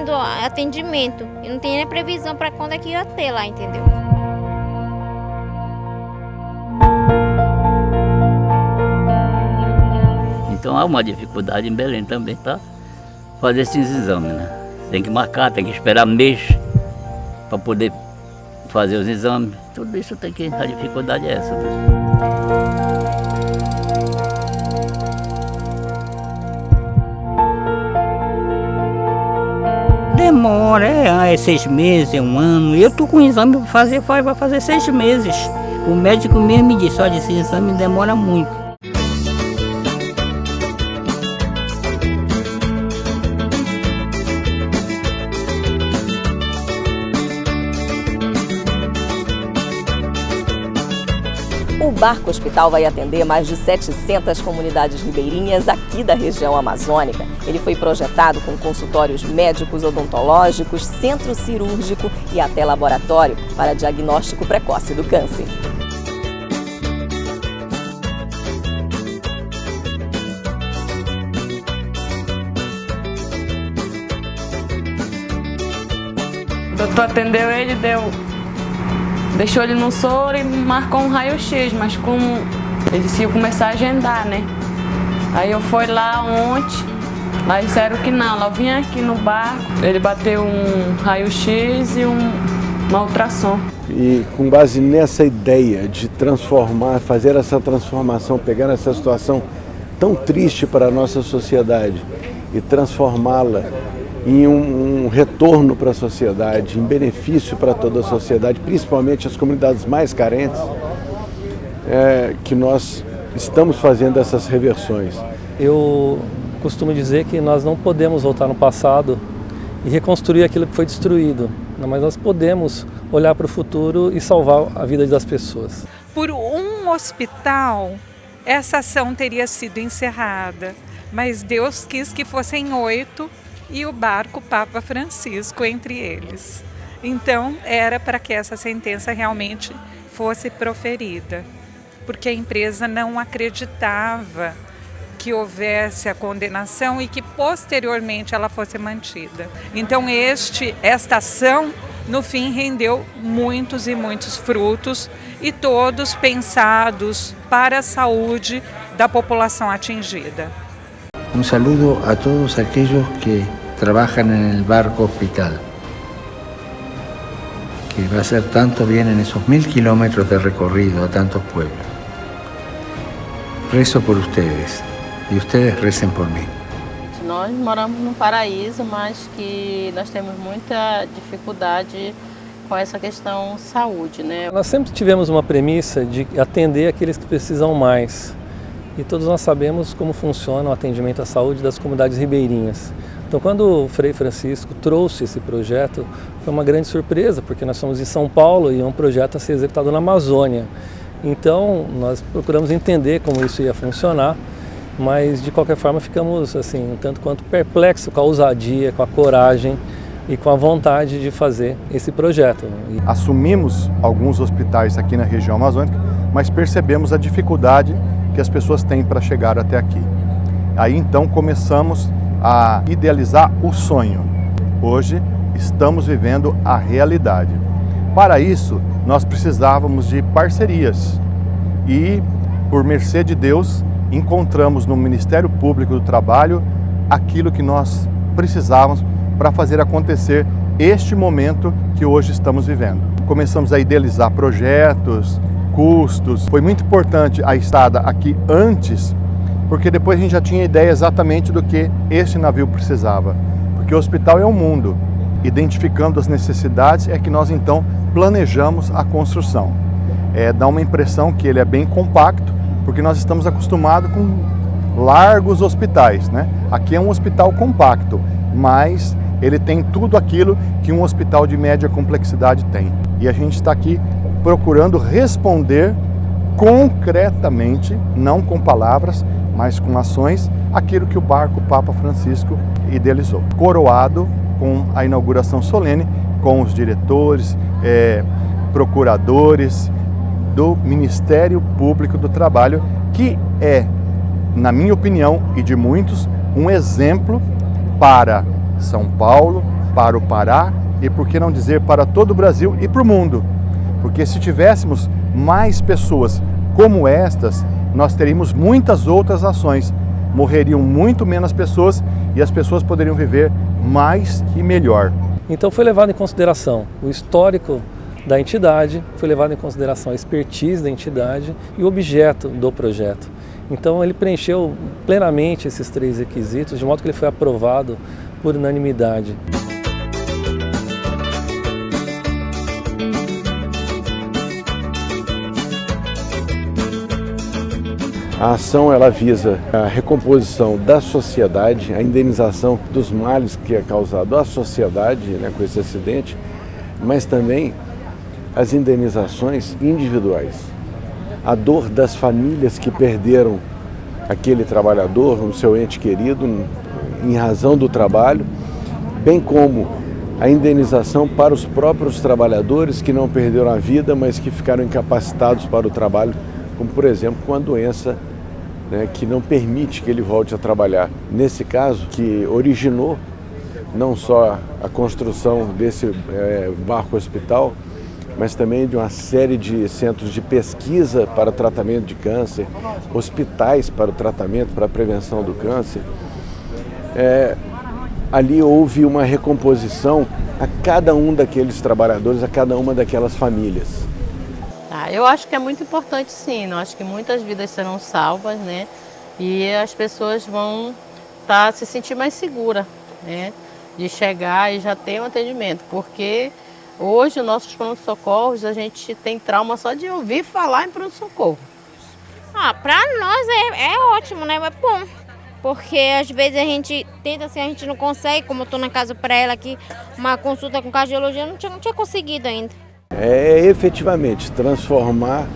tendo atendimento. E não tem nem previsão para quando é que ia ter lá, entendeu? Então há uma dificuldade em Belém também para fazer esses exames, né? Tem que marcar, tem que esperar mês para poder fazer os exames. Tudo isso tem que... A dificuldade é essa. Demora, é 6 meses, é 1 ano. Eu tô com o exame para fazer, vai fazer 6 meses. O médico mesmo me disse, olha, esse exame demora muito. O Barco Hospital vai atender mais de 700 comunidades ribeirinhas aqui da região amazônica. Ele foi projetado com consultórios médicos, odontológicos, centro cirúrgico e até laboratório para diagnóstico precoce do câncer. O doutor atendeu ele, deixou ele no soro e marcou um raio-x, mas como ele disse que ia começar a agendar, né? Aí eu fui lá ontem, lá disseram que não, ela vinha aqui no barco, ele bateu um raio-x e uma ultrassom. E com base nessa ideia de transformar, fazer essa transformação, pegar essa situação tão triste para a nossa sociedade e transformá-la em um retorno para a sociedade, em benefício para toda a sociedade, principalmente as comunidades mais carentes, que nós estamos fazendo essas reversões. Eu costumo dizer que nós não podemos voltar no passado e reconstruir aquilo que foi destruído, mas nós podemos olhar para o futuro e salvar a vida das pessoas. Por um hospital, essa ação teria sido encerrada, mas Deus quis que fossem 8 e o barco Papa Francisco entre eles. Então, era para que essa sentença realmente fosse proferida, porque a empresa não acreditava que houvesse a condenação e que posteriormente ela fosse mantida. Então, esta ação, no fim, rendeu muitos e muitos frutos e todos pensados para a saúde da população atingida. Un saludo a todos aquellos que trabajan en el barco hospital, que va a hacer tanto bien en esos 1000 kilómetros de recorrido a tantos pueblos. Rezo por ustedes y ustedes recen por mí. Nós moramos num paraíso, mas que nós temos muita dificuldade com essa questão saúde, né? Nós sempre tivemos uma premissa de atender aqueles que precisam mais. E todos nós sabemos como funciona o atendimento à saúde das comunidades ribeirinhas. Então, quando o Frei Francisco trouxe esse projeto, foi uma grande surpresa, porque nós somos de São Paulo e é um projeto a ser executado na Amazônia. Então, nós procuramos entender como isso ia funcionar, mas de qualquer forma ficamos assim, um tanto quanto perplexos com a ousadia, com a coragem e com a vontade de fazer esse projeto. Assumimos alguns hospitais aqui na região amazônica, mas percebemos a dificuldade que as pessoas têm para chegar até aqui. Aí então começamos a idealizar o sonho. Hoje estamos vivendo a realidade. Para isso, nós precisávamos de parcerias e, por mercê de Deus, encontramos no Ministério Público do Trabalho aquilo que nós precisávamos para fazer acontecer este momento que hoje estamos vivendo. Começamos a idealizar projetos, custos. Foi muito importante a estada aqui antes, porque depois a gente já tinha ideia exatamente do que esse navio precisava. Porque o hospital é um mundo. Identificando as necessidades é que nós então planejamos a construção. Dá uma impressão que ele é bem compacto, porque nós estamos acostumados com largos hospitais, né? Aqui é um hospital compacto, mas ele tem tudo aquilo que um hospital de média complexidade tem. E a gente está aqui procurando responder concretamente, não com palavras, mas com ações, aquilo que o barco Papa Francisco idealizou. Coroado com a inauguração solene, com os diretores, procuradores do Ministério Público do Trabalho, que é, na minha opinião e de muitos, um exemplo para São Paulo, para o Pará e, por que não dizer, para todo o Brasil e para o mundo. Porque se tivéssemos mais pessoas como estas, nós teríamos muitas outras ações. Morreriam muito menos pessoas e as pessoas poderiam viver mais e melhor. Então foi levado em consideração o histórico da entidade, foi levado em consideração a expertise da entidade e o objeto do projeto. Então ele preencheu plenamente esses 3 requisitos, de modo que ele foi aprovado por unanimidade. A ação ela visa a recomposição da sociedade, a indenização dos males que é causado à sociedade, né, com esse acidente, mas também as indenizações individuais. A dor das famílias que perderam aquele trabalhador, o seu ente querido, em razão do trabalho, bem como a indenização para os próprios trabalhadores que não perderam a vida, mas que ficaram incapacitados para o trabalho, como por exemplo com a doença, né, que não permite que ele volte a trabalhar. Nesse caso, que originou não só a construção desse barco hospital, mas também de uma série de centros de pesquisa para tratamento de câncer, hospitais para o tratamento, para a prevenção do câncer. Ali houve uma recomposição a cada um daqueles trabalhadores, a cada uma daquelas famílias. Eu acho que é muito importante, sim. Eu acho que muitas vidas serão salvas, né? E as pessoas vão se sentir mais seguras, né? De chegar e já ter um atendimento, porque hoje, os nossos pronto-socorros, a gente tem trauma só de ouvir falar em pronto-socorro. Pra nós é ótimo, né? É bom. Porque às vezes a gente tenta, assim, a gente não consegue, como eu estou na casa para ela aqui, uma consulta com cardiologia, eu não tinha conseguido ainda. É efetivamente transformar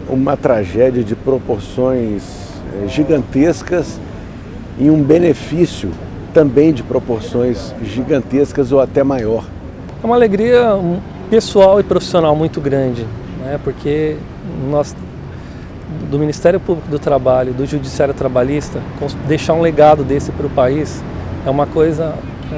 uma tragédia de proporções gigantescas em um benefício também de proporções gigantescas ou até maior. É uma alegria pessoal e profissional muito grande, né? Porque nós, do Ministério Público do Trabalho, do Judiciário Trabalhista, deixar um legado desse para o país é uma coisa,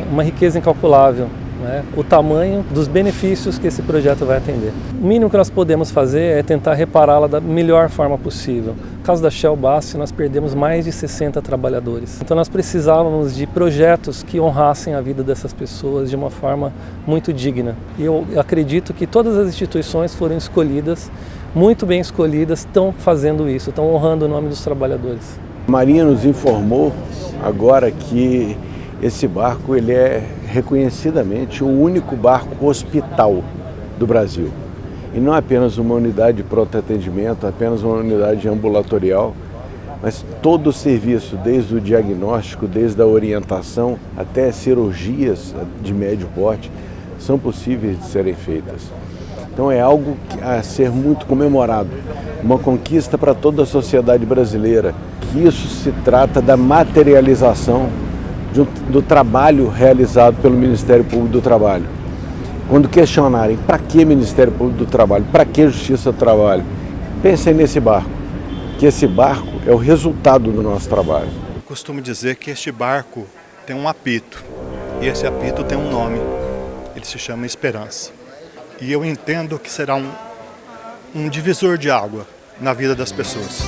uma riqueza incalculável, né? O tamanho dos benefícios que esse projeto vai atender. O mínimo que nós podemos fazer é tentar repará-la da melhor forma possível. No caso da Shell Basf, nós perdemos mais de 60 trabalhadores. Então nós precisávamos de projetos que honrassem a vida dessas pessoas de uma forma muito digna. E eu acredito que todas as instituições foram escolhidas, muito bem escolhidas, estão fazendo isso, estão honrando o nome dos trabalhadores. A Marinha nos informou agora que esse barco ele é reconhecidamente o único barco hospital do Brasil. E não apenas uma unidade de pronto atendimento, apenas uma unidade ambulatorial, mas todo o serviço, desde o diagnóstico, desde a orientação até cirurgias de médio porte, são possíveis de serem feitas. Então é algo a ser muito comemorado, uma conquista para toda a sociedade brasileira, que isso se trata da materialização do trabalho realizado pelo Ministério Público do Trabalho. Quando questionarem para que Ministério Público do Trabalho, para que Justiça do Trabalho, pensem nesse barco, que esse barco é o resultado do nosso trabalho. Eu costumo dizer que este barco tem um apito, e esse apito tem um nome, ele se chama Esperança. E eu entendo que será um divisor de água na vida das pessoas.